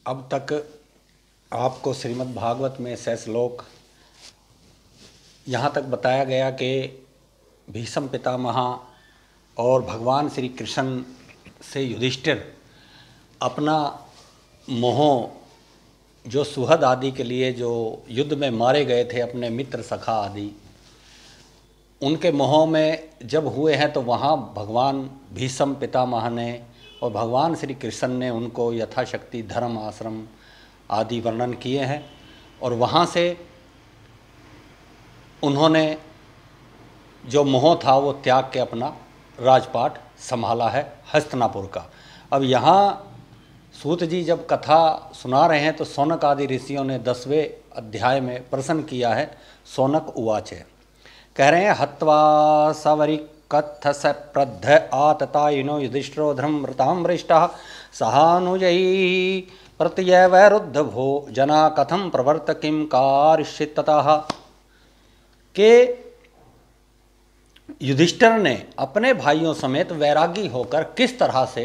अब तक आपको श्रीमद् भागवत में से श्लोक यहाँ तक बताया गया कि भीष्म पितामह और भगवान श्री कृष्ण से युधिष्ठिर अपना मोह जो सुहद आदि के लिए जो युद्ध में मारे गए थे अपने मित्र सखा आदि, उनके मोह में जब हुए हैं तो वहाँ भगवान भीष्म पितामह ने और भगवान श्री कृष्ण ने उनको यथाशक्ति धर्म आश्रम आदि वर्णन किए हैं और वहाँ से उन्होंने जो मोह था वो त्याग के अपना राजपाट संभाला है हस्तिनापुर का। अब यहाँ सूत जी जब कथा सुना रहे हैं तो सौनक आदि ऋषियों ने 10वें अध्याय में प्रश्न किया है। सौनक उवाच है, कह रहे हैं हत्वा सवरी कथ स प्रद्ध आततायिनो युधिष्ठिरो धर्मवृतामृष्टः सहानुजयी प्रत्यय वैरुद्ध भो जना कथम प्रवर्त किम कार्षिततः। के युधिष्ठिर ने अपने भाइयों समेत वैरागी होकर किस तरह से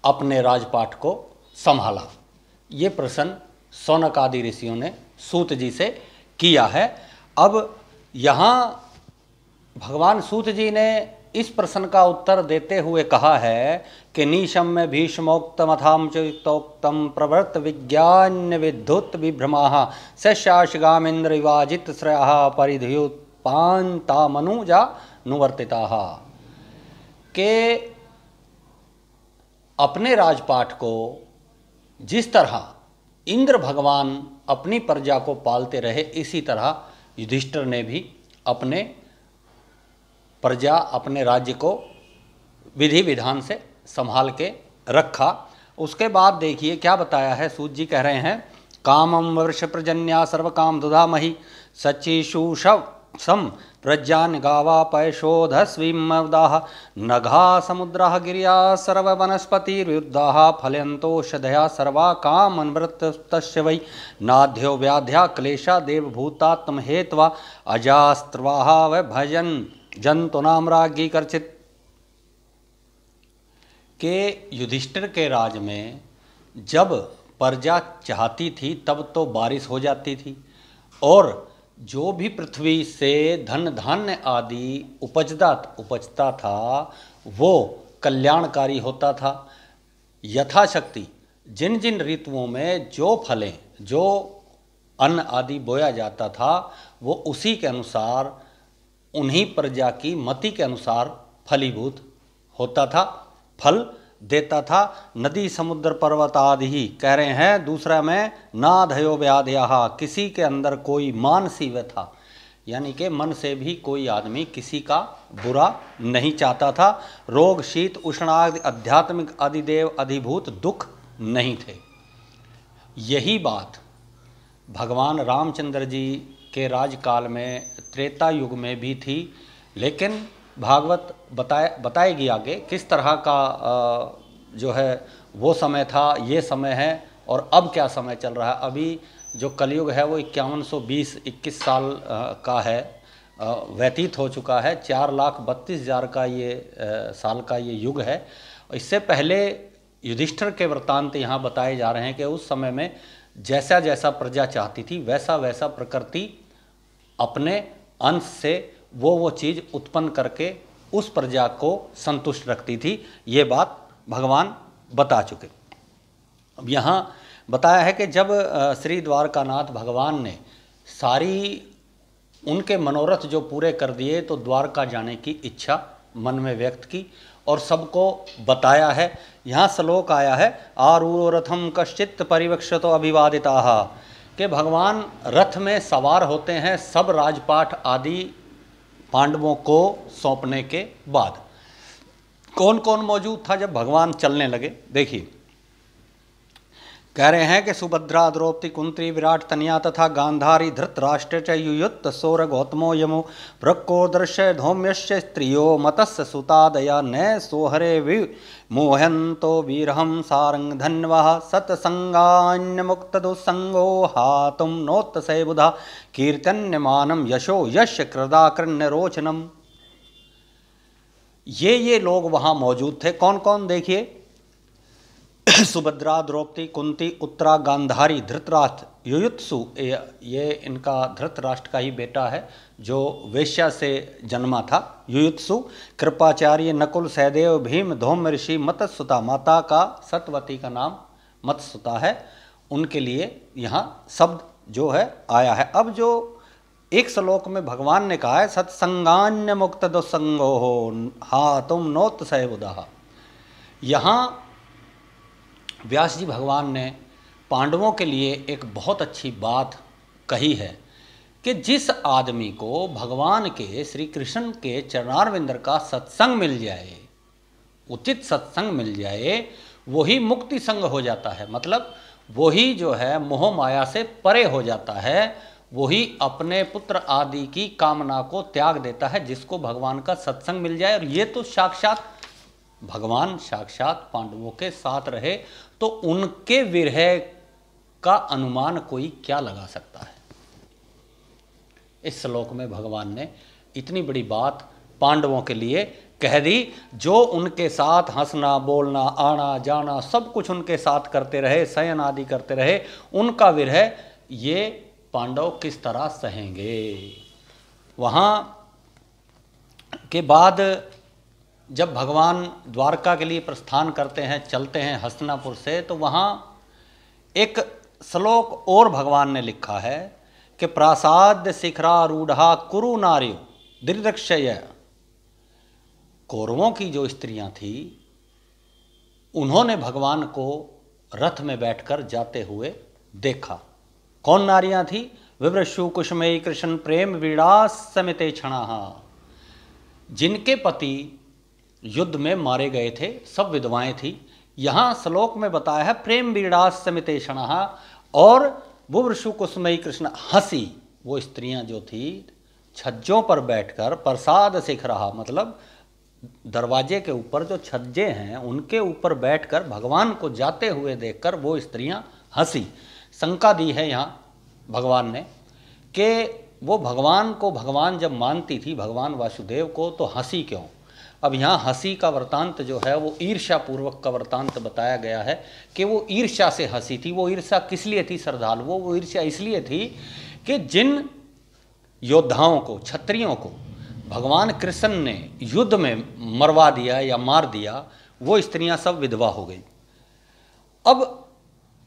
अपने राजपाट को संभाला, ये प्रश्न सौनक आदि ऋषियों ने सूत जी से किया है। अब यहाँ भगवान सूत जी ने इस प्रश्न का उत्तर देते हुए कहा है कि नीशम में भीष्मोक्तमथाम चोक्तम प्रवृत्त विज्ञान्य विद्युत विभ्रमाः सशाशगामेन्द्र विवाजित श्रयः परिधुयुत्पान्ता मनुजा नुवर्तिताः। के अपने राजपाट को जिस तरह इंद्र भगवान अपनी प्रजा को पालते रहे, इसी तरह युधिष्ठिर ने भी अपने प्रजा अपने राज्य को विधि विधान से संभाल के रखा। उसके बाद देखिए क्या बताया है। सूत जी कह रहे हैं कामम वर्ष प्रजन्या सर्व काम दुधामही सचिशुषव सम प्रज्ञान गावा पैशोधस्विमदाह नघा समुद्रा गिरिया सर्व वनस्पतिर्युद्धा फलयन्तोषधया सर्वा कामनवृत्तस्य वै नाध्यो व्याध्या क्लेशा देवभूतात्म हेत्वा अजास्त्रवाहा व भजन जंतुनाम राज्ञी कर्चित। के युधिष्ठिर के राज में जब प्रजा चाहती थी तब तो बारिश हो जाती थी और जो भी पृथ्वी से धन धान्य आदि उपजता था वो कल्याणकारी होता था। यथाशक्ति जिन जिन ऋतुओं में जो फलें जो अन्न आदि बोया जाता था वो उसी के अनुसार उन्हीं प्रजा की मति के अनुसार फलीभूत होता था, फल देता था। नदी समुद्र पर्वत आदि ही कह रहे हैं। दूसरा में नाधयो व्याधया, किसी के अंदर कोई मानसी व्यथा यानी कि मन से भी कोई आदमी किसी का बुरा नहीं चाहता था। रोग शीत उष्ण आदि आध्यात्मिक आदिदेव अधिभूत दुख नहीं थे। यही बात भगवान रामचंद्र जी के राजकाल में त्रेता युग में भी थी, लेकिन भागवत बताएगी आगे किस तरह का जो है वो समय था, ये समय है और अब क्या समय चल रहा है। अभी जो कलयुग है वो 5121 साल का है, व्यतीत हो चुका है। 4,32,000 का ये साल का ये युग है। इससे पहले युधिष्ठिर के वृत्तांत यहाँ बताए जा रहे हैं कि उस समय में जैसा जैसा प्रजा चाहती थी वैसा वैसा प्रकृति अपने अंश से वो चीज़ उत्पन्न करके उस प्रजा को संतुष्ट रखती थी। ये बात भगवान बता चुके। अब यहाँ बताया है कि जब श्री द्वारकानाथ भगवान ने सारी उनके मनोरथ जो पूरे कर दिए तो द्वारका जाने की इच्छा मन में व्यक्त की और सबको बताया है। यहाँ श्लोक आया है आरूढ़ कश्चित् परिवक्षतो अभिवादिताः, कि भगवान रथ में सवार होते हैं सब राजपाट आदि पांडवों को सौंपने के बाद। कौन कौन मौजूद था जब भगवान चलने लगे, देखिए कह रहे हैं कि सुभद्रा द्रौपदी कुंती विराट तनया तथा गांधारी धृतराष्ट्र च युयुक्त सौर गौतमो यमो प्रकोदर्श धौम्यश्च स्त्रियो मतस्य सुतादया न सोहरे विमोहन्तो वीरहं सारंग धन्वः सत्संगान्य मुक्त दुस्संगो हातुम नोत्त से बुधा कीर्तन्यमानम यशो यश कृदाकृण्य रोचनम। ये लोग वहाँ मौजूद थे। कौन कौन, देखिए सुभद्रा, द्रौपदी, कुंती, उत्तरा, गांधारी, धृतराष्ट्र, युयुत्सु, ये इनका धृतराष्ट्र का ही बेटा है जो वेश्या से जन्मा था, युयुत्सु, कृपाचार्य, नकुल, सहदेव, भीम, धौम्य ऋषि, मत्स्यसुता, माता का सत्यवती का नाम मत्स्यसुता है, उनके लिए यहाँ शब्द जो है आया है। अब जो एक श्लोक में भगवान ने कहा है सत्संगान्य मुक्त दुसंगो हो हा तुम नोत सहबुदा, यहाँ व्यास जी भगवान ने पांडवों के लिए एक बहुत अच्छी बात कही है कि जिस आदमी को भगवान के, श्री कृष्ण के चरणारविंद का सत्संग मिल जाए, उचित सत्संग मिल जाए, वही मुक्ति संग हो जाता है। मतलब वही जो है मोह माया से परे हो जाता है, वही अपने पुत्र आदि की कामना को त्याग देता है जिसको भगवान का सत्संग मिल जाए। और ये तो साक्षात भगवान साक्षात पांडवों के साथ रहे तो उनके विरह का अनुमान कोई क्या लगा सकता है। इस श्लोक में भगवान ने इतनी बड़ी बात पांडवों के लिए कह दी, जो उनके साथ हंसना, बोलना, आना जाना सब कुछ उनके साथ करते रहे, शयन आदि करते रहे, उनका विरह ये पांडव किस तरह सहेंगे। वहाँ के बाद जब भगवान द्वारका के लिए प्रस्थान करते हैं, चलते हैं हस्तिनापुर से, तो वहाँ एक श्लोक और भगवान ने लिखा है कि प्रासाद शिखरारूढ़ा कुरु नार्यो दिदृक्षय। कौरवों की जो स्त्रियां थी उन्होंने भगवान को रथ में बैठकर जाते हुए देखा। कौन नारियां थी? विवृषु कुसुमयी कृष्ण प्रेम वीड़ा समिते क्षणाहा, जिनके पति युद्ध में मारे गए थे, सब विधवाएं थी। यहाँ श्लोक में बताया है प्रेम वीड़ा समिते क्षणाहा, और विवृषु कुसुमयी कृष्ण हंसी, वो स्त्रियां जो थी छज्जों पर बैठकर, प्रसाद सीख रहा मतलब दरवाजे के ऊपर जो छज्जे हैं उनके ऊपर बैठकर भगवान को जाते हुए देखकर वो स्त्रियां हंसी। शंका दी है यहाँ भगवान ने कि वो भगवान को भगवान जब मानती थी, भगवान वासुदेव को, तो हंसी क्यों। अब यहाँ हंसी का वृतांत जो है वो ईर्ष्या पूर्वक का वृतांत बताया गया है कि वो ईर्ष्या से हंसी थी। वो ईर्ष्या किस लिए थी श्रद्धालुओं? वो ईर्ष्या इसलिए थी कि जिन योद्धाओं को, क्षत्रियों को भगवान कृष्ण ने युद्ध में मरवा दिया या मार दिया, वो स्त्रियां सब विधवा हो गई। अब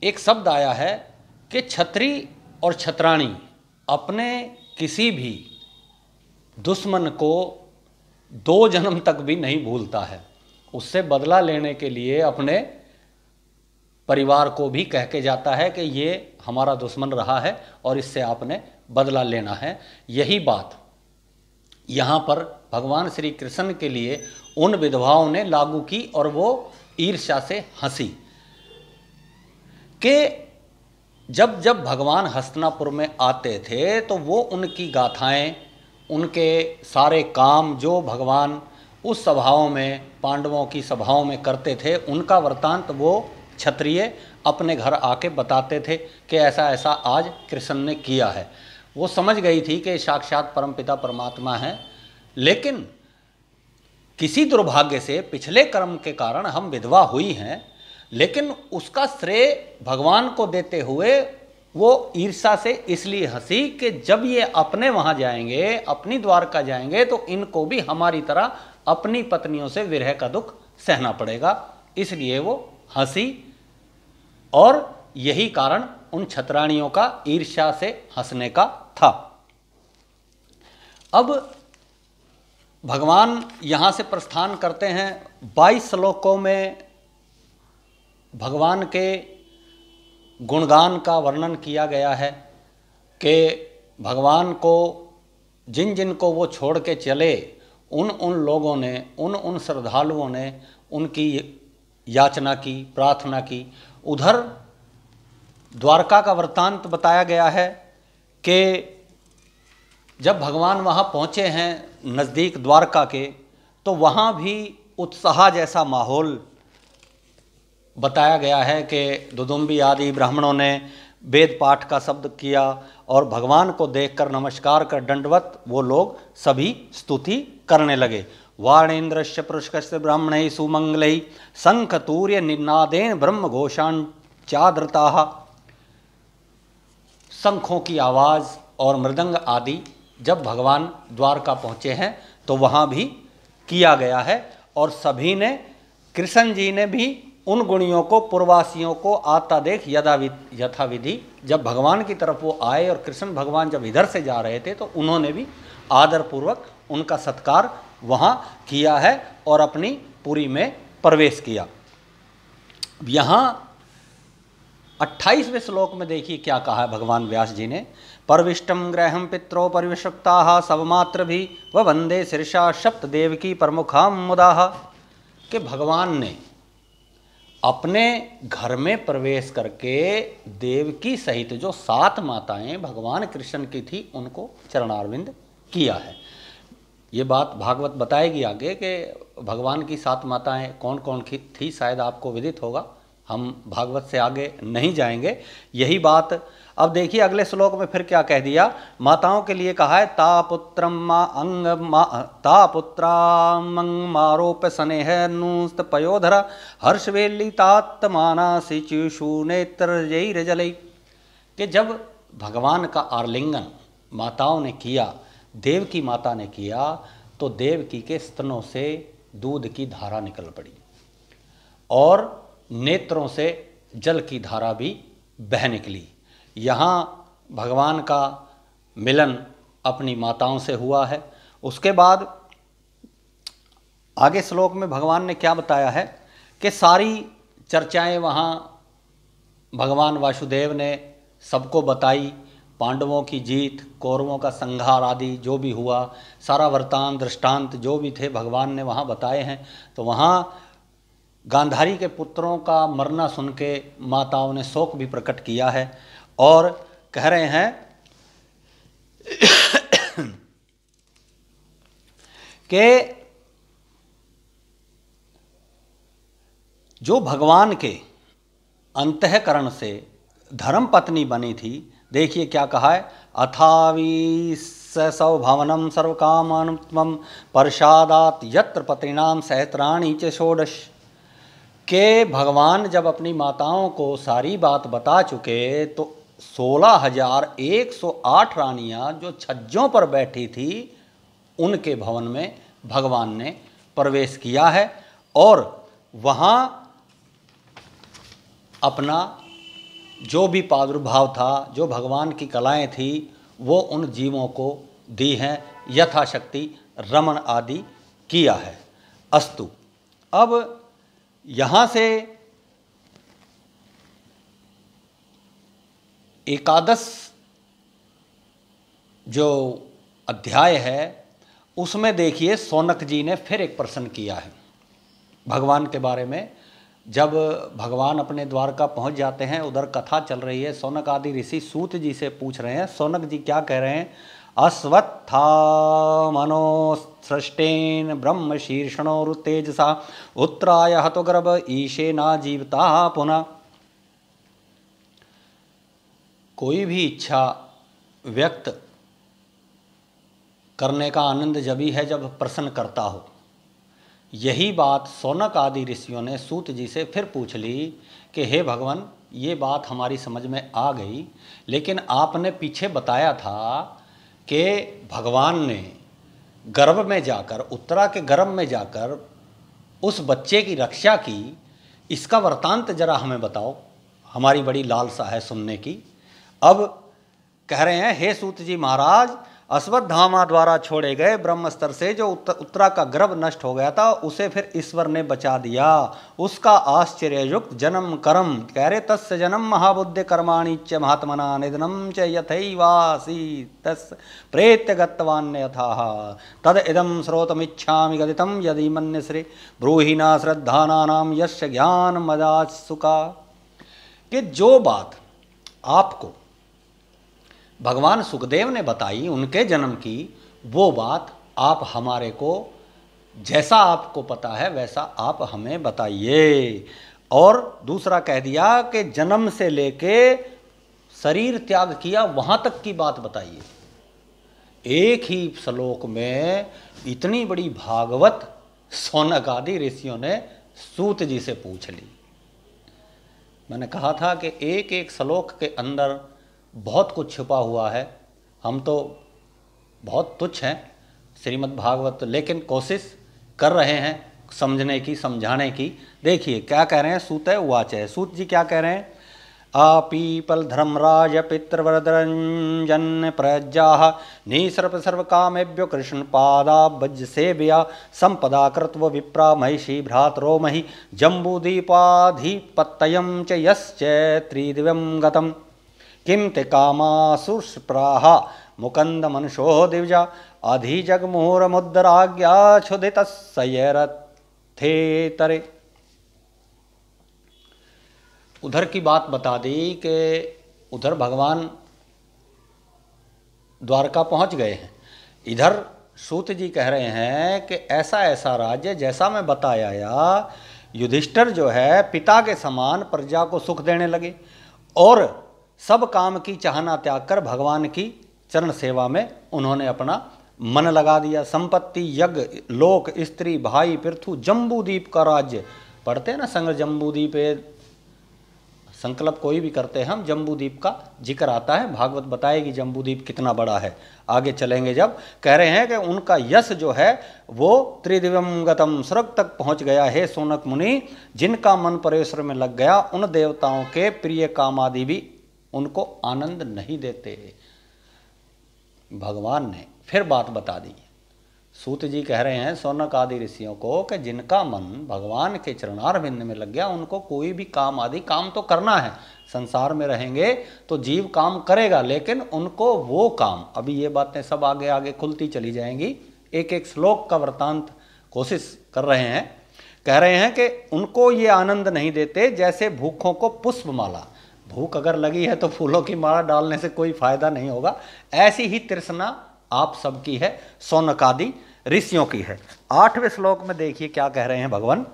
एक शब्द आया है कि क्षत्रि और क्षत्राणी अपने किसी भी दुश्मन को 2 जन्म तक भी नहीं भूलता है, उससे बदला लेने के लिए अपने परिवार को भी कह के जाता है कि ये हमारा दुश्मन रहा है और इससे आपने बदला लेना है। यही बात यहाँ पर भगवान श्री कृष्ण के लिए उन विधवाओं ने लागू की और वो ईर्ष्या से हंसी कि जब जब भगवान हस्तिनापुर में आते थे तो वो उनकी गाथाएं, उनके सारे काम जो भगवान उस सभाओं में, पांडवों की सभाओं में करते थे, उनका वृतांत वो क्षत्रिय अपने घर आके बताते थे कि ऐसा ऐसा आज कृष्ण ने किया है। वो समझ गई थी कि साक्षात परमपिता परमात्मा है, लेकिन किसी दुर्भाग्य से पिछले कर्म के कारण हम विधवा हुई हैं, लेकिन उसका श्रेय भगवान को देते हुए वो ईर्ष्या से इसलिए हंसी कि जब ये अपने वहाँ जाएंगे, अपनी द्वारका जाएंगे, तो इनको भी हमारी तरह अपनी पत्नियों से विरह का दुख सहना पड़ेगा, इसलिए वो हंसी। और यही कारण उन क्षत्राणियों का ईर्ष्या से हंसने का था। अब भगवान यहाँ से प्रस्थान करते हैं। 22 श्लोकों में भगवान के गुणगान का वर्णन किया गया है कि भगवान को जिन जिन को वो छोड़ के चले, उन उन लोगों ने, उन उन श्रद्धालुओं ने उनकी याचना की, प्रार्थना की। उधर द्वारका का वृत्तांत बताया गया है कि जब भगवान वहाँ पहुँचे हैं नज़दीक द्वारका के, तो वहाँ भी उत्साह जैसा माहौल बताया गया है कि दुदुम्बी आदि ब्राह्मणों ने वेद पाठ का शब्द किया और भगवान को देखकर नमस्कार कर दंडवत वो लोग सभी स्तुति करने लगे। वाणेन्द्रस्य पुरुषकस्य ब्राह्मणैः सुमंगलैः शंख तूर्य निनादेन ब्रह्म घोषान् चादृताः। शंखों की आवाज़ और मृदंग आदि जब भगवान द्वारका पहुँचे हैं तो वहाँ भी किया गया है। और सभी ने, कृष्ण जी ने भी उन गुणियों को, पूर्वासियों को आता देख यथाविधि जब भगवान की तरफ वो आए और कृष्ण भगवान जब इधर से जा रहे थे तो उन्होंने भी आदरपूर्वक उनका सत्कार वहाँ किया है और अपनी पुरी में प्रवेश किया। यहाँ 28वें श्लोक में देखिए क्या कहा है भगवान व्यास जी ने। परविष्टम ग्रहम पित्रो परिविषक्ता सबमात्र भी व वंदे शीर्षा सप्त देवकी प्रमुखाम मुदाह। कि भगवान ने अपने घर में प्रवेश करके देवकी सहित जो 7 माताएं भगवान कृष्ण की थी उनको चरणारविंद किया है। ये बात भागवत बताएगी आगे कि भगवान की 7 माताएं कौन कौन की थी, शायद आपको विदित होगा, हम भागवत से आगे नहीं जाएंगे। यही बात अब देखिए अगले श्लोक में फिर क्या कह दिया। माताओं के लिए कहा है तापुत्रामंग मारोप्य स्नेह नुस्त पयोधरा हर्षवेली तात्माना सिचुषु नेत्र जलई। कि जब भगवान का आलिंगन माताओं ने किया, देवकी माता ने किया, तो देवकी के स्तनों से दूध की धारा निकल पड़ी और नेत्रों से जल की धारा भी बह निकली। यहाँ भगवान का मिलन अपनी माताओं से हुआ है। उसके बाद आगे श्लोक में भगवान ने क्या बताया है कि सारी चर्चाएं वहाँ भगवान वासुदेव ने सबको बताई। पांडवों की जीत, कौरवों का संहार आदि जो भी हुआ, सारा वृतांत दृष्टांत जो भी थे भगवान ने वहाँ बताए हैं। तो वहाँ गांधारी के पुत्रों का मरना सुन के माताओं ने शोक भी प्रकट किया है और कह रहे हैं कि जो भगवान के अंतःकरण से धर्म पत्नी बनी थी, देखिए क्या कहा है। अथावी सौभवनम सर्वकामानुत्तमं प्रसादात यत्र पत्रिणाम सहस्राणि च षोडश। के भगवान जब अपनी माताओं को सारी बात बता चुके तो 16,108 रानियां जो छज्जों पर बैठी थी उनके भवन में भगवान ने प्रवेश किया है और वहाँ अपना जो भी प्रादुर्भाव था, जो भगवान की कलाएं थी, वो उन जीवों को दी हैं, यथाशक्ति रमण आदि किया है। अस्तु, अब यहाँ से एकादश जो अध्याय है उसमें देखिए शौनक जी ने फिर एक प्रश्न किया है भगवान के बारे में। जब भगवान अपने द्वारका पहुंच जाते हैं, उधर कथा चल रही है, शौनक आदि ऋषि सूत जी से पूछ रहे हैं। शौनक जी क्या कह रहे हैं। अश्वत्था मनो सृष्टेन ब्रह्म शीर्षणो तेजसा उत्तराय हतो गर्भ ईशे ना जीवता पुनः। कोई भी इच्छा व्यक्त करने का आनंद जभी है जब प्रसन्न करता हो। यही बात शौनक आदि ऋषियों ने सूत जी से फिर पूछ ली कि हे भगवान, ये बात हमारी समझ में आ गई, लेकिन आपने पीछे बताया था कि भगवान ने गर्भ में जाकर, उत्तरा के गर्भ में जाकर उस बच्चे की रक्षा की। इसका वृतांत जरा हमें बताओ, हमारी बड़ी लालसा है सुनने की। अब कह रहे हैं, हे सूत जी महाराज, अश्वत्थामा द्वारा छोड़े गए ब्रह्मस्तर से जो उत्तरा का गर्भ नष्ट हो गया था उसे फिर ईश्वर ने बचा दिया। उसका आश्चर्ययुक्त जन्म कर्म, कह रहे तस्य जन्म महाबुद्धि कर्माणि च महात्मना निधनम च यथैवासी तस् प्रेत्य गत्वान्यथाः तद इदं श्रोतमिच्छामि गदितं यदि मन्यश्री ब्रूहि न श्रद्धानानां यस्य ज्ञान मदात्सुका। कि जो बात आपको भगवान सुखदेव ने बताई उनके जन्म की, वो बात आप हमारे को जैसा आपको पता है वैसा आप हमें बताइए। और दूसरा कह दिया कि जन्म से लेके शरीर त्याग किया वहाँ तक की बात बताइए। एक ही श्लोक में इतनी बड़ी भागवत शौनक आदि ऋषियों ने सूत जी से पूछ ली। मैंने कहा था कि एक एक श्लोक के अंदर बहुत कुछ छुपा हुआ है। हम तो बहुत तुच्छ हैं श्रीमद् भागवत, लेकिन कोशिश कर रहे हैं समझने की, समझाने की। देखिए क्या कह रहे हैं, सूत उवाच है। सूत जी क्या कह रहे हैं, आपीपल धर्मराज पितृवरदरंजन प्रज्ञा निसर्प सर्व कामेभ्यो कृष्ण पादाब्ज सेव्या संपदा कृत्व विप्रा महिषी भ्रातरो महि जम्बूदीपाधिपत्यं च यश्च त्रिदिव्यं गतम् किं ते कामासुस्पृह मुकंद मनुषो दिव्या अधिजगमुहुर्मुद्राज्ञा क्षुधितस्सयरथे तरे। उधर की बात बता दी कि उधर भगवान द्वारका पहुंच गए हैं। इधर सूत जी कह रहे हैं कि ऐसा ऐसा राज्य जैसा मैं बताया या युधिष्ठिर जो है पिता के समान प्रजा को सुख देने लगे और सब काम की चाहना त्याग कर भगवान की चरण सेवा में उन्होंने अपना मन लगा दिया। संपत्ति, यज्ञ, लोक, स्त्री, भाई, पृथु, जम्बूदीप का राज्य। पढ़ते हैं ना संग जम्बूदीप, संकल्प कोई भी करते हैं हम, जम्बूदीप का जिक्र आता है, भागवत बताएगी जम्बूदीप कितना बड़ा है, आगे चलेंगे जब। कह रहे हैं कि उनका यश जो है वो त्रिदिव्यम गतम, स्वर्ग तक पहुंच गया है सोनक मुनि। जिनका मन परमेश्वर में लग गया उन देवताओं के प्रिय काम आदि भी उनको आनंद नहीं देते। भगवान ने फिर बात बता दी। सूत जी कह रहे हैं शौनक आदि ऋषियों को कि जिनका मन भगवान के चरणारविंद में लग गया उनको कोई भी काम आदि, काम तो करना है, संसार में रहेंगे तो जीव काम करेगा, लेकिन उनको वो काम, अभी ये बातें सब आगे आगे खुलती चली जाएंगी, एक एक श्लोक का वृतांत कोशिश कर रहे हैं। कह रहे हैं कि उनको ये आनंद नहीं देते जैसे भूखों को पुष्पमाला, भूख अगर लगी है तो फूलों की माला डालने से कोई फायदा नहीं होगा, ऐसी ही तृष्णा आप सबकी है, शौनक आदि ऋषियों की है। 8वें श्लोक में देखिए क्या कह रहे हैं भगवान,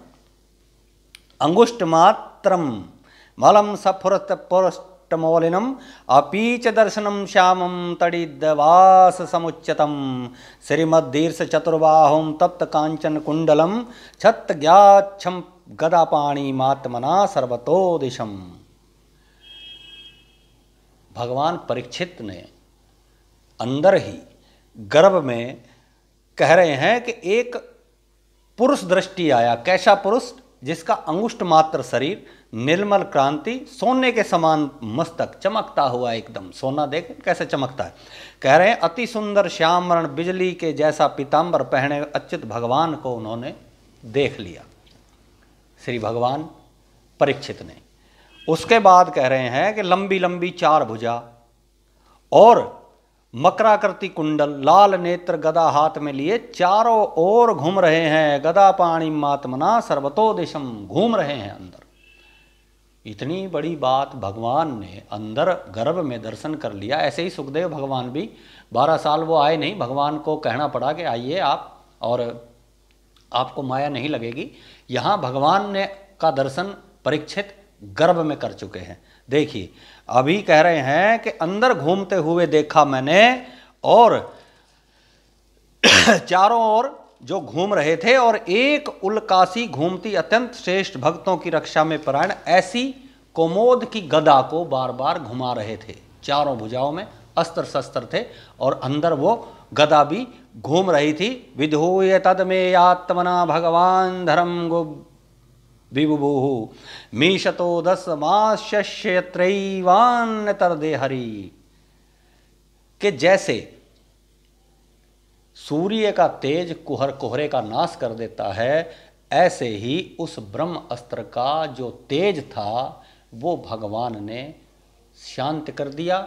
अंगुष्ठ मात्रम मलम सफुरत पुरष्टमौलिनम अपीच दर्शनम श्यामम तड़िदवास समुच्यतम श्रीमद्दीर्ष चतुर्बाहुम तप्त कांचन कुंडलम छत ज्ञाच्छम गदापाणी मात्मना सर्वतो दिशम। भगवान परीक्षित ने अंदर ही गर्भ में कह रहे हैं कि एक पुरुष दृष्टि आया। कैसा पुरुष, जिसका अंगुष्ठ मात्र शरीर, निर्मल क्रांति, सोने के समान मस्तक, चमकता हुआ एकदम सोना, देख कैसे चमकता है। कह रहे हैं अति सुंदर श्याम वर्ण बिजली के जैसा पीताम्बर पहने अच्युत भगवान को उन्होंने देख लिया, श्री भगवान परीक्षित ने। उसके बाद कह रहे हैं कि लंबी लंबी 4 भुजा और मकराकृति कुंडल, लाल नेत्र, गदा हाथ में लिए चारों ओर घूम रहे हैं। गदा पाणी मात्मना सर्वतो दिशम, घूम रहे हैं अंदर। इतनी बड़ी बात भगवान ने अंदर गर्भ में दर्शन कर लिया। ऐसे ही सुखदेव भगवान भी 12 साल वो आए नहीं, भगवान को कहना पड़ा कि आइए आप, और आपको माया नहीं लगेगी। यहाँ भगवान ने का दर्शन परीक्षित गर्भ में कर चुके हैं। देखिए अभी कह रहे हैं कि अंदर घूमते हुए देखा मैंने, और चारों ओर जो घूम रहे थे, और एक उल्कासी घूमती अत्यंत श्रेष्ठ भक्तों की रक्षा में परायण ऐसी कोमोद की गदा को बार बार घुमा रहे थे। चारों भुजाओं में अस्त्र शस्त्र थे और अंदर वो गदा भी घूम रही थी। विधूय तद में आत्मना भगवान धर्म गो विभुभु मीशतो 10 मास्यत्रैवान तरदे हरि। कि जैसे सूर्य का तेज कोहरे का नाश कर देता है, ऐसे ही उस ब्रह्म अस्त्र का जो तेज था वो भगवान ने शांत कर दिया,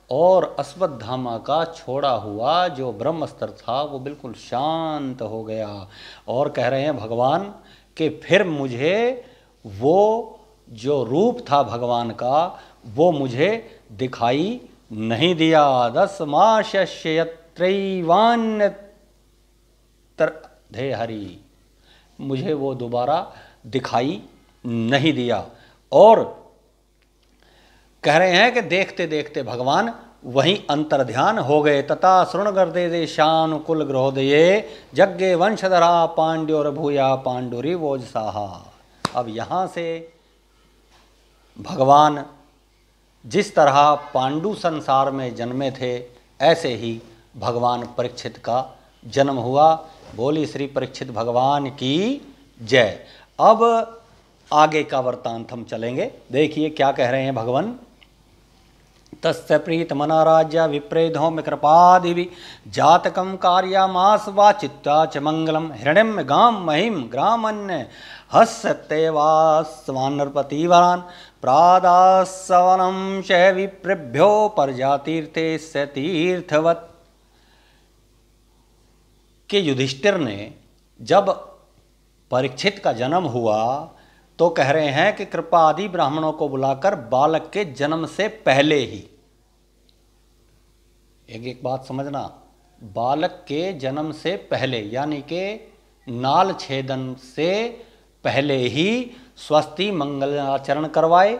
और अश्वत्थामा का छोड़ा हुआ जो ब्रह्मास्त्र था वो बिल्कुल शांत हो गया। और कह रहे हैं भगवान कि फिर मुझे वो जो रूप था भगवान का वो मुझे दिखाई नहीं दिया। 10 मास्यत्रैवान्य तरदे हरि, मुझे वो दोबारा दिखाई नहीं दिया। और कह रहे हैं कि देखते देखते भगवान वहीं अंतर्ध्यान हो गए। तथा शृणगर्दे देशानुकुल गृहोदये यज्ञ वंशधरा पांड्योर भूया पांडुरिवोजसाहा। अब यहाँ से भगवान जिस तरह पांडु संसार में जन्मे थे, ऐसे ही भगवान परीक्षित का जन्म हुआ। बोली श्री परीक्षित भगवान की जय। अब आगे का वृत्तांत हम चलेंगे। देखिए क्या कह रहे हैं भगवान। तस्य प्रीत मना राज्य विप्रेधो में कृपादिवि जातकम कार्यामास वा चित्ता च मंगलम हिरण्यम गाम महिम ग्रामन्य हस्यतेवास्वानरपतिवरान प्रादासवनम शय विप्रेभ्यो परजातीर्थे स तीर्थवत। के युधिष्ठिर ने जब परीक्षित का जन्म हुआ तो कह रहे हैं कि कृपा आदि ब्राह्मणों को बुलाकर बालक के जन्म से पहले ही, एक बात समझना, बालक के जन्म से पहले यानी कि नाल छेदन से पहले ही स्वस्ति मंगलाचरण करवाए।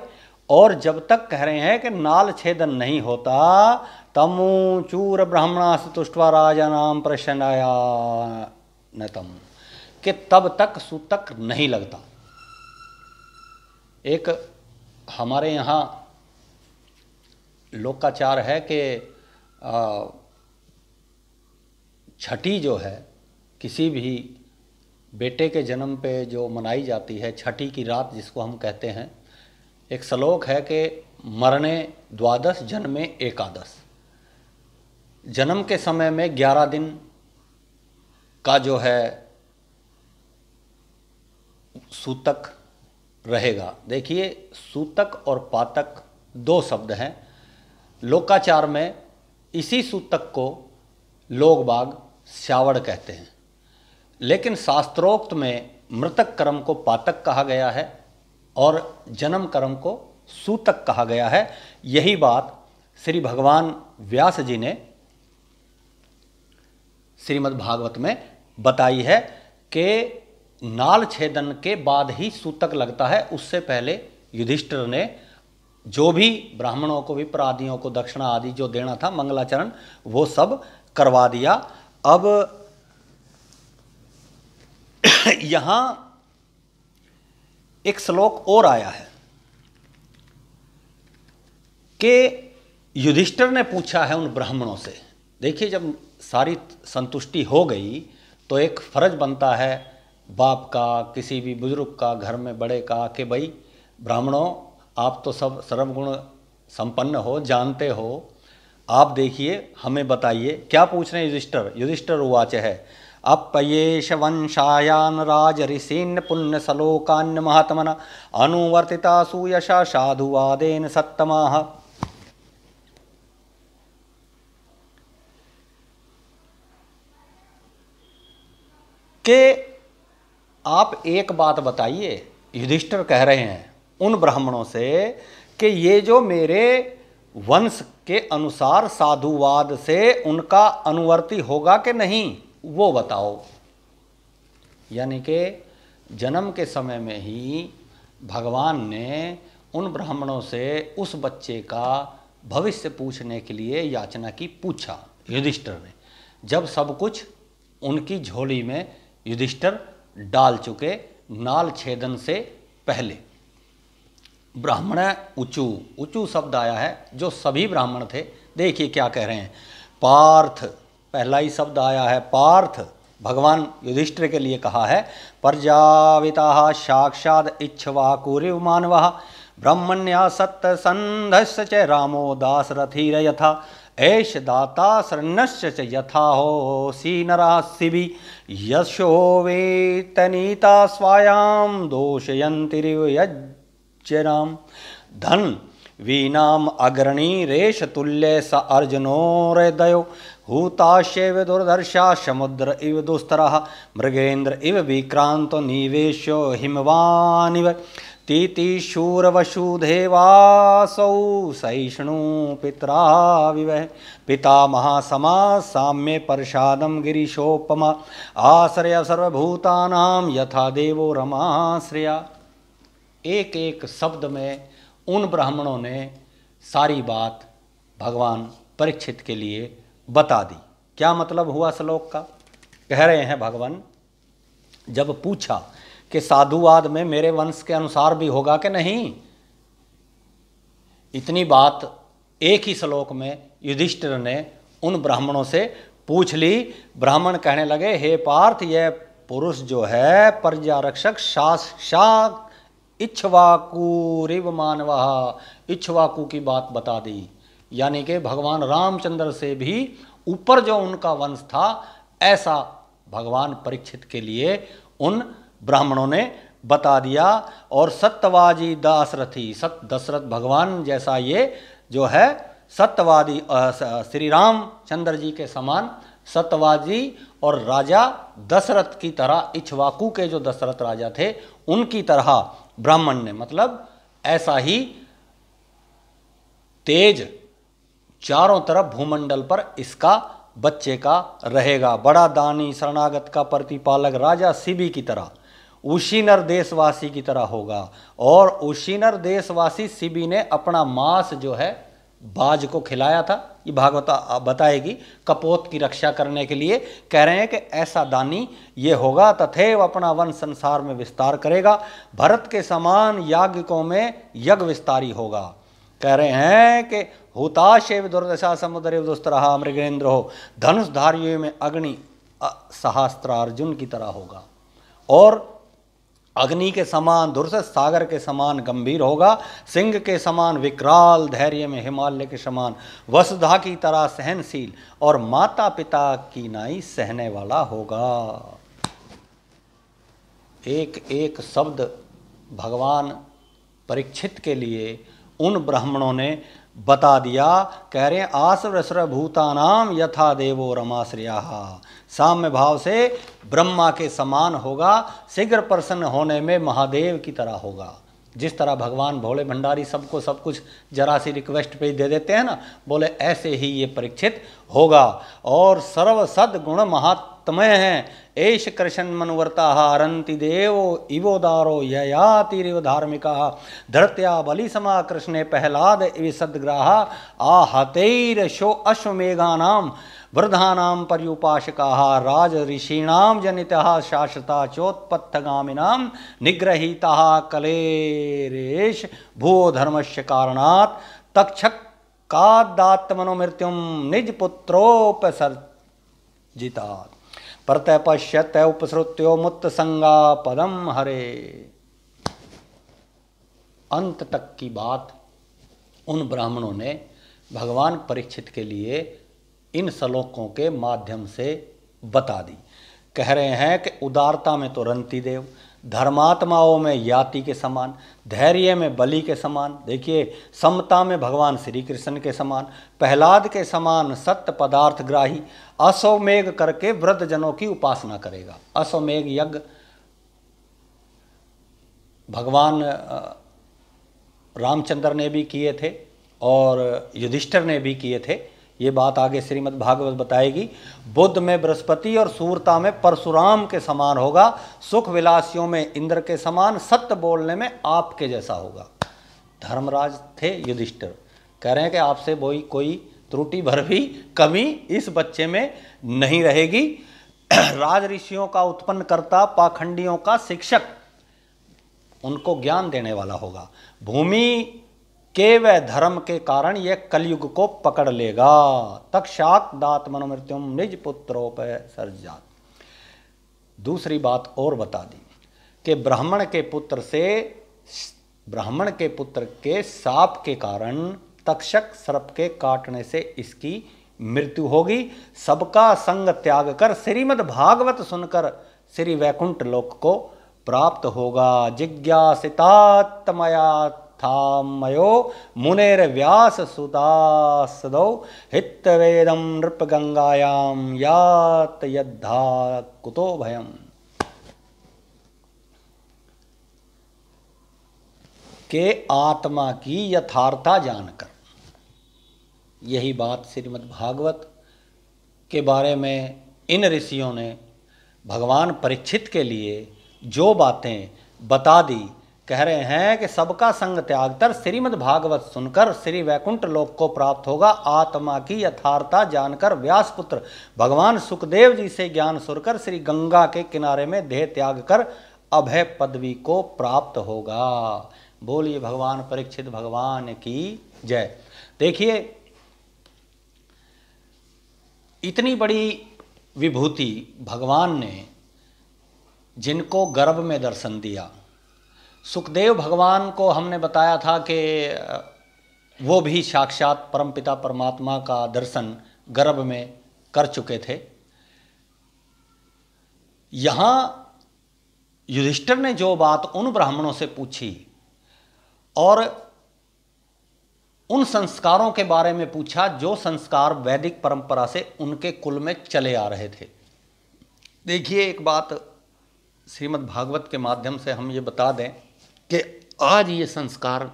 और जब तक कह रहे हैं कि नाल छेदन नहीं होता तमु चूर ब्राह्मणास तुष्टवा राजा नाम प्रश्नाया नतम, कि तब तक सूतक नहीं लगता। एक हमारे यहाँ लोकाचार है कि छठी जो है किसी भी बेटे के जन्म पे जो मनाई जाती है, छठी की रात जिसको हम कहते हैं, एक श्लोक है कि मरने द्वादश जन्मे एकादश। जन्म के समय में 11 दिन का जो है सूतक रहेगा। देखिए सूतक और पातक दो शब्द हैं। लोकाचार में इसी सूतक को लोग बाग श्यावड़ कहते हैं, लेकिन शास्त्रोक्त में मृतक कर्म को पातक कहा गया है और जन्म कर्म को सूतक कहा गया है। यही बात श्री भगवान व्यास जी ने श्रीमद् भागवत में बताई है कि नाल छेदन के बाद ही सूतक लगता है। उससे पहले युधिष्ठिर ने जो भी ब्राह्मणों को, विप्रादियों को दक्षिणा आदि जो देना था, मंगलाचरण, वो सब करवा दिया। अब यहां एक श्लोक और आया है कि युधिष्ठिर ने पूछा है उन ब्राह्मणों से। देखिए जब सारी संतुष्टि हो गई तो एक फर्ज बनता है बाप का, किसी भी बुजुर्ग का, घर में बड़े का, कि भाई ब्राह्मणों आप तो सब सर्वगुण संपन्न हो, जानते हो, आप देखिए हमें बताइए क्या पूछ रहे हैं युधिष्ठिर। युधिष्ठिर उवाच है अपयेश वंशायान राज ऋषीन् पुण्य सलोकान्य महात्मन अनुवर्तिता सुयशा साधुवादेन सत्तमाः। कि आप एक बात बताइए, युधिष्ठिर कह रहे हैं उन ब्राह्मणों से कि ये जो मेरे वंश के अनुसार साधुवाद से उनका अनुवर्ती होगा कि नहीं, वो बताओ। यानी कि जन्म के समय में ही भगवान ने उन ब्राह्मणों से उस बच्चे का भविष्य पूछने के लिए याचना की। पूछा युधिष्ठिर ने, जब सब कुछ उनकी झोली में युधिष्ठिर डाल चुके नाल छेदन से पहले। ब्राह्मण ऊचू, ऊचू शब्द आया है जो सभी ब्राह्मण थे। देखिए क्या कह रहे हैं। पार्थ, पहला ही शब्द आया है पार्थ, भगवान युधिष्ठिर के लिए कहा है। प्रजाविता साक्षाद इक्ष्वाकुरिव मानवः ब्रह्मण्या सत्य संधस्य च रामो दासरथिर यथा ऐश दाता शरण्यस्य च यथा हो सीनरा शिवि यशो वेतनीता स्वायाम दोषयन्तिरिव यज्जराम धन वीनाम अग्रणी रेश तुल्य स अर्जुनोरदयो हूताश्यव दुर्धर्षा समुद्र इव दुस्तरः मृगेन्द्र इव विक्रांतो निवेशो हिमवानिव तीतिशूर वसुदेवासौ सहिष्णु पित्रा विवह पिता महासमा साम्य प्रसादम गिरीशोपमा आश्रय सर्वभूतानां यथा देवो रमाश्रया। एक एक शब्द में उन ब्राह्मणों ने सारी बात भगवान परीक्षित के लिए बता दी। क्या मतलब हुआ श्लोक का? कह रहे हैं भगवान, जब पूछा कि साधुवाद में मेरे वंश के अनुसार भी होगा कि नहीं, इतनी बात एक ही श्लोक में युधिष्ठिर ने उन ब्राह्मणों से पूछ ली। ब्राह्मण कहने लगे, हे पार्थ, यह पुरुष जो है प्रजा रक्षक साक्षात इक्ष्वाकुरिव मानवः, इक्ष्वाकु की बात बता दी, यानी कि भगवान रामचंद्र से भी ऊपर जो उनका वंश था, ऐसा भगवान परीक्षित के लिए उन ब्राह्मणों ने बता दिया। और सत्यवादी दाशरथी, दशरथ भगवान जैसा ये जो है सत्यवादी श्री रामचंद्र जी के समान सत्यवादी और राजा दशरथ की तरह, इक्ष्वाकु के जो दशरथ राजा थे उनकी तरह ब्राह्मण ने, मतलब ऐसा ही तेज चारों तरफ भूमंडल पर इसका बच्चे का रहेगा। बड़ा दानी, शरणागत का प्रतिपालक, राजा शिबी की तरह, उशीनर देशवासी की तरह होगा। और उशीनर देशवासी शिबी ने अपना मांस जो है बाज को खिलाया था, ये भागवत बताएगी, कपोत की रक्षा करने के लिए। कह रहे हैं कि ऐसा दानी ये होगा, तथैव अपना वंश संसार में विस्तार करेगा, भरत के समान याज्ञिकों में यज्ञ विस्तारी होगा। कह रहे हैं कि हुताशेव दुर्दशा समुद्र दुस्तरहा मृगेंद्र हो, धनुषधारियों में अग्नि सहस्त्रार्जुन की तरह होगा, और अग्नि के समान धुरस, सागर के समान गंभीर होगा, सिंह के समान विकराल, धैर्य में हिमालय के समान, वसुधा की तरह सहनशील, और माता पिता की नाई सहने वाला होगा। एक एक शब्द भगवान परीक्षित के लिए उन ब्राह्मणों ने बता दिया। कह रहे हैं, आसुर भूतानाम यथा देवो रमाश्रिया, साम्य भाव से ब्रह्मा के समान होगा, शीघ्र प्रसन्न होने में महादेव की तरह होगा। जिस तरह भगवान भोले भंडारी सबको सब कुछ जरा सी रिक्वेस्ट पे दे देते हैं ना, बोले ऐसे ही ये परीक्षित होगा। और सर्व सद गुण महात्मय हैं, एष कृष्ण मनुवर्ता हरंति देवो इवोदारो ययातिरिव धार्मिका, धृत्या बलि समा कृष्णे प्रहलाद इव सद्ग्राहा, आहतैर शो अश्वमेघानाम वृद्धानां पर्युपासकाः, राज ऋषीणां जनितः शाश्वता चोत्पत्तगामिनां निग्रहीताः, कलेरेश भूो धर्मस्य कारणात् तक्षक कादात्मनो मृत्युं निज पुत्रोपसर्जितात्, प्रत्यपश्यत उपसृत्यो मुक्त संगा पदम हरे। अंत तक की बात उन ब्राह्मणों ने भगवान परीक्षित के लिए इन श्लोकों के माध्यम से बता दी। कह रहे हैं कि उदारता में तो रंती देव, धर्मात्माओं में याति के समान, धैर्य में बलि के समान, देखिए समता में भगवान श्री कृष्ण के समान, प्रहलाद के समान सत्य पदार्थ ग्राही, अश्वमेघ करके वृद्धजनों की उपासना करेगा। अश्वमेघ यज्ञ भगवान रामचंद्र ने भी किए थे और युधिष्ठिर ने भी किए थे। ये बात आगे श्रीमद् भागवत बताएगी। बुद्ध में बृहस्पति और सूरता में परशुराम के समान होगा, सुख विलासियों में इंद्र के समान, सत्य बोलने में आपके जैसा होगा। धर्मराज थे युधिष्ठिर, कह रहे हैं कि आपसे कोई त्रुटि भर भी कमी इस बच्चे में नहीं रहेगी। राज ऋषियों का उत्पन्न करता, पाखंडियों का शिक्षक, उनको ज्ञान देने वाला होगा। भूमि के व धर्म के कारण यह कलयुग को पकड़ लेगा। तक्षाक दात मनोमृत्युम निज पुत्रोपसर्जात। दूसरी बात और बता दी कि ब्राह्मण के पुत्र के शाप के कारण तक्षक सर्प के काटने से इसकी मृत्यु होगी। सबका संग त्याग कर श्रीमद् भागवत सुनकर श्री वैकुंठ लोक को प्राप्त होगा। जिज्ञासितात्मया थामयो मुनेर व्यास सुदासदौ हितवेदम नृप गंगायाम यात यद्धा कुतो भयम। के आत्मा की यथार्थता जानकर, यही बात श्रीमद् भागवत के बारे में इन ऋषियों ने भगवान परीक्षित के लिए जो बातें बता दी, कह रहे हैं कि सबका संग त्याग कर श्रीमद् भागवत सुनकर श्री वैकुंठ लोक को प्राप्त होगा। आत्मा की यथार्थता जानकर व्यासपुत्र भगवान सुखदेव जी से ज्ञान सुनकर श्री गंगा के किनारे में देह त्याग कर अभय पदवी को प्राप्त होगा। बोलिए भगवान परीक्षित भगवान की जय। देखिए, इतनी बड़ी विभूति भगवान ने जिनको गर्भ में दर्शन दिया, सुखदेव भगवान को हमने बताया था कि वो भी साक्षात परमपिता परमात्मा का दर्शन गर्भ में कर चुके थे। यहाँ युधिष्ठिर ने जो बात उन ब्राह्मणों से पूछी और उन संस्कारों के बारे में पूछा जो संस्कार वैदिक परंपरा से उनके कुल में चले आ रहे थे। देखिए, एक बात श्रीमद् भागवत के माध्यम से हम ये बता दें कि आज ये संस्कार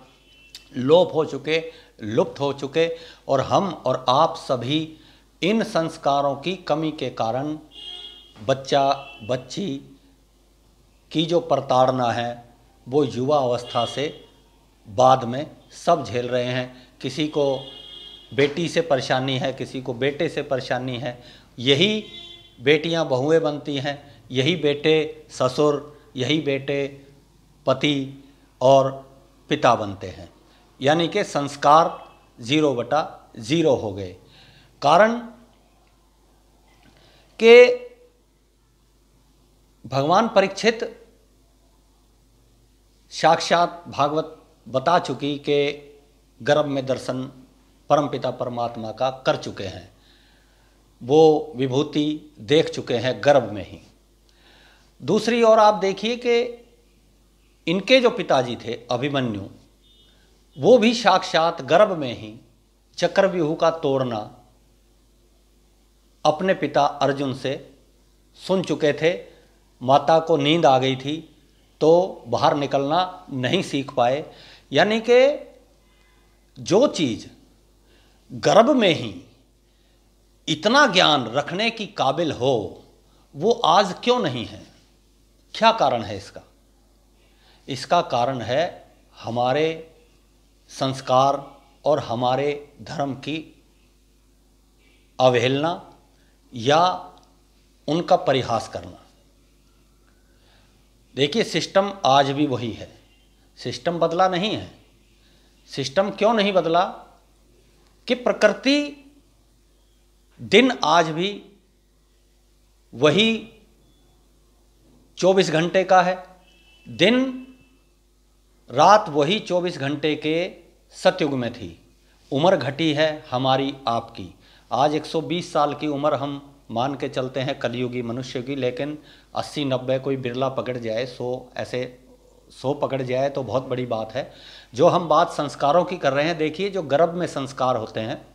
लोप हो चुके, लुप्त हो चुके, और हम और आप सभी इन संस्कारों की कमी के कारण बच्चा बच्ची की जो प्रताड़ना है वो युवा अवस्था से बाद में सब झेल रहे हैं। किसी को बेटी से परेशानी है, किसी को बेटे से परेशानी है। यही बेटियां बहुएं बनती हैं, यही बेटे ससुर, यही बेटे पति और पिता बनते हैं। यानी कि संस्कार 0/0 हो गए। कारण कि भगवान परीक्षित साक्षात भागवत बता चुकी कि गर्भ में दर्शन परमपिता परमात्मा का कर चुके हैं, वो विभूति देख चुके हैं गर्भ में ही। दूसरी ओर आप देखिए कि इनके जो पिताजी थे अभिमन्यु, वो भी साक्षात गर्भ में ही चक्रव्यूह का तोड़ना अपने पिता अर्जुन से सुन चुके थे। माता को नींद आ गई थी तो बाहर निकलना नहीं सीख पाए। यानी कि जो चीज़ गर्भ में ही इतना ज्ञान रखने की काबिल हो वो आज क्यों नहीं है? क्या कारण है इसका? इसका कारण है हमारे संस्कार और हमारे धर्म की अवहेलना या उनका परिहास करना। देखिए, सिस्टम आज भी वही है, सिस्टम बदला नहीं है। सिस्टम क्यों नहीं बदला? कि प्रकृति दिन आज भी वही 24 घंटे का है, दिन रात वही 24 घंटे के सतयुग में थी। उम्र घटी है हमारी आपकी। आज 120 साल की उम्र हम मान के चलते हैं कलयुगी मनुष्य की, लेकिन 80-90 कोई बिरला पकड़ जाए, 100 पकड़ जाए तो बहुत बड़ी बात है। जो हम बात संस्कारों की कर रहे हैं, देखिए जो गर्भ में संस्कार होते हैं,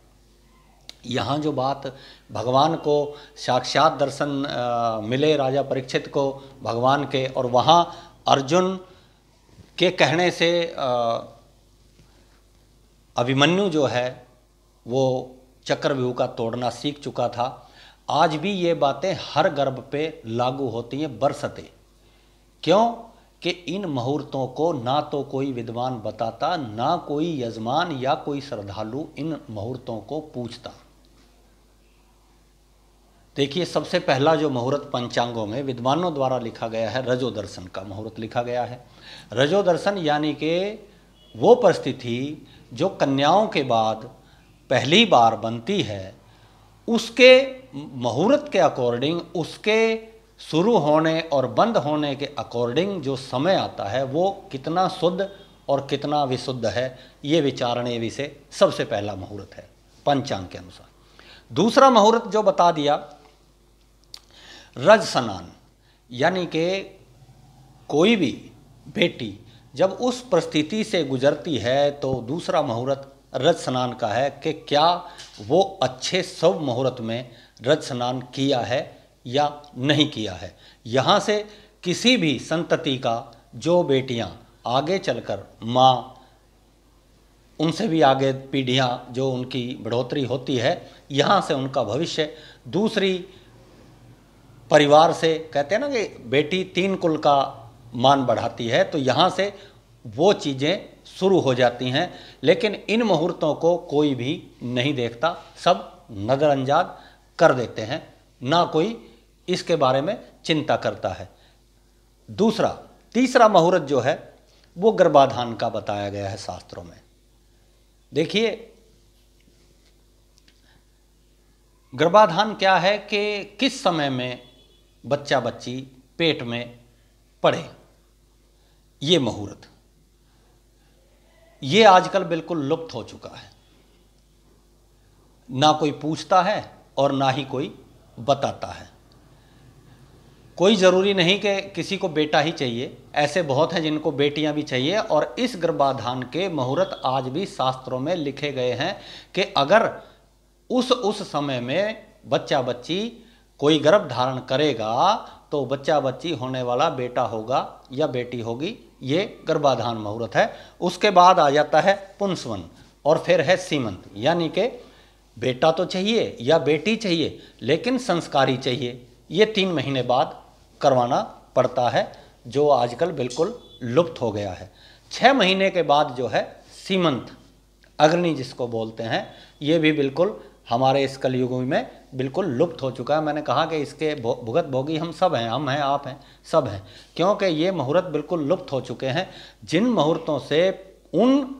यहाँ जो बात भगवान को साक्षात दर्शन मिले राजा परीक्षित को भगवान के, और वहाँ अर्जुन के कहने से अभिमन्यु जो है वो चक्रव्यूह का तोड़ना सीख चुका था। आज भी ये बातें हर गर्भ पे लागू होती हैं बरसते। क्यों? कि इन मुहूर्तों को ना तो कोई विद्वान बताता, ना कोई यजमान या कोई श्रद्धालु इन मुहूर्तों को पूछता। देखिए, सबसे पहला जो मुहूर्त पंचांगों में विद्वानों द्वारा लिखा गया है, रजो दर्शन का मुहूर्त लिखा गया है। रजो दर्शन यानी कि वो परिस्थिति जो कन्याओं के बाद पहली बार बनती है, उसके मुहूर्त के अकॉर्डिंग, उसके शुरू होने और बंद होने के अकॉर्डिंग जो समय आता है वो कितना शुद्ध और कितना विशुद्ध है, ये विचारणे विषय सबसे पहला मुहूर्त है पंचांग के अनुसार। दूसरा मुहूर्त जो बता दिया रज स्नान, यानी कि कोई भी बेटी जब उस परिस्थिति से गुजरती है तो दूसरा मुहूर्त रज स्नान का है कि क्या वो अच्छे शुभ मुहूर्त में रज स्नान किया है या नहीं किया है। यहाँ से किसी भी संतति का जो बेटियाँ आगे चलकर माँ, उनसे भी आगे पीढ़ियाँ जो उनकी बढ़ोतरी होती है, यहाँ से उनका भविष्य दूसरी परिवार से, कहते हैं ना कि बेटी 3 कुल का मान बढ़ाती है, तो यहाँ से वो चीज़ें शुरू हो जाती हैं। लेकिन इन मुहूर्तों को कोई भी नहीं देखता, सब नज़रअंदाज कर देते हैं, ना कोई इसके बारे में चिंता करता है। तीसरा मुहूर्त जो है वो गर्भाधान का बताया गया है शास्त्रों में। देखिए, गर्भाधान क्या है कि किस समय में बच्चा बच्ची पेट में पड़े, ये मुहूर्त, ये आजकल बिल्कुल लुप्त हो चुका है। ना कोई पूछता है और ना ही कोई बताता है। कोई ज़रूरी नहीं कि किसी को बेटा ही चाहिए, ऐसे बहुत हैं जिनको बेटियां भी चाहिए। और इस गर्भाधान के मुहूर्त आज भी शास्त्रों में लिखे गए हैं कि अगर उस समय में बच्चा बच्ची कोई गर्भ धारण करेगा तो बच्चा बच्ची होने वाला बेटा होगा या बेटी होगी, ये गर्भाधान मुहूर्त है। उसके बाद आ जाता है पुंसवन और फिर है सीमंत, यानी कि बेटा तो चाहिए या बेटी चाहिए लेकिन संस्कारी चाहिए। ये 3 महीने बाद करवाना पड़ता है, जो आजकल बिल्कुल लुप्त हो गया है। 6 महीने के बाद जो है सीमंत, अग्नि जिसको बोलते हैं, ये भी बिल्कुल हमारे इस कलयुग में बिल्कुल लुप्त हो चुका है। मैंने कहा कि इसके भुगत भोगी हम सब हैं, हम हैं, आप हैं, सब हैं, क्योंकि ये मुहूर्त बिल्कुल लुप्त हो चुके हैं। जिन मुहूर्तों से उन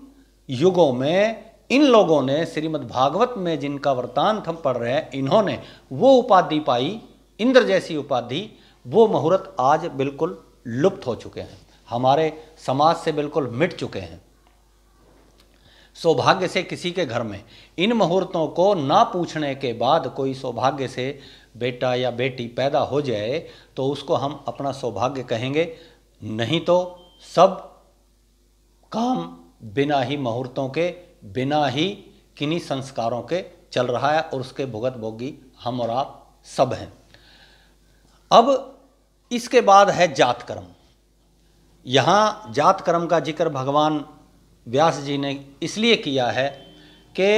युगों में इन लोगों ने श्रीमद् भागवत में जिनका वृत्तांत हम पढ़ रहे हैं, इन्होंने वो उपाधि पाई, इंद्र जैसी उपाधि, वो मुहूर्त आज बिल्कुल लुप्त हो चुके हैं, हमारे समाज से बिल्कुल मिट चुके हैं। सौभाग्य से किसी के घर में इन मुहूर्तों को ना पूछने के बाद कोई सौभाग्य से बेटा या बेटी पैदा हो जाए तो उसको हम अपना सौभाग्य कहेंगे, नहीं तो सब काम बिना ही मुहूर्तों के, बिना ही किन्हीं संस्कारों के चल रहा है और उसके भुगत भोगी हम और आप सब हैं। अब इसके बाद है जात कर्म। यहाँ जात कर्म का जिक्र भगवान व्यास जी ने इसलिए किया है कि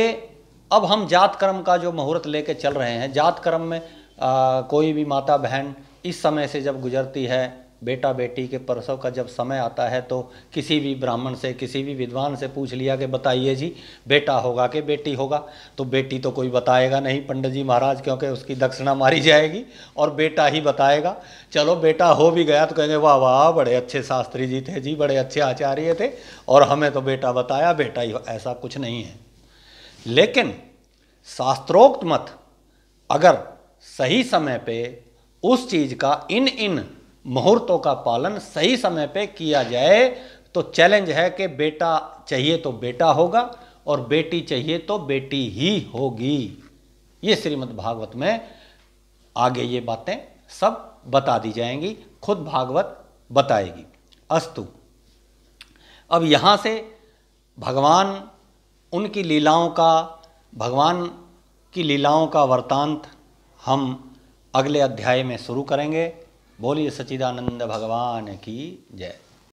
अब हम जात कर्म का जो मुहूर्त लेके चल रहे हैं, जात कर्म में कोई भी माता बहन इस समय से जब गुजरती है, बेटा बेटी के प्रसव का जब समय आता है, तो किसी भी ब्राह्मण से, किसी भी विद्वान से पूछ लिया कि बताइए जी बेटा होगा कि बेटी होगा, तो बेटी तो कोई बताएगा नहीं पंडित जी महाराज, क्योंकि उसकी दक्षिणा मारी जाएगी, और बेटा ही बताएगा। चलो बेटा हो भी गया तो कहेंगे वाह वाह बड़े अच्छे शास्त्री जी थे जी, बड़े अच्छे आचार्य थे, और हमें तो बेटा बताया, बेटा ही। ऐसा कुछ नहीं है। लेकिन शास्त्रोक्त मत अगर सही समय पे उस चीज़ का इन मुहूर्तों का पालन सही समय पे किया जाए तो चैलेंज है कि बेटा चाहिए तो बेटा होगा और बेटी चाहिए तो बेटी ही होगी। ये श्रीमद् भागवत में आगे ये बातें सब बता दी जाएंगी, खुद भागवत बताएगी। अस्तु, अब यहाँ से भगवान उनकी लीलाओं का, भगवान की लीलाओं का वृत्तांत हम अगले अध्याय में शुरू करेंगे। बोलिए सच्चिदानंद भगवान की जय।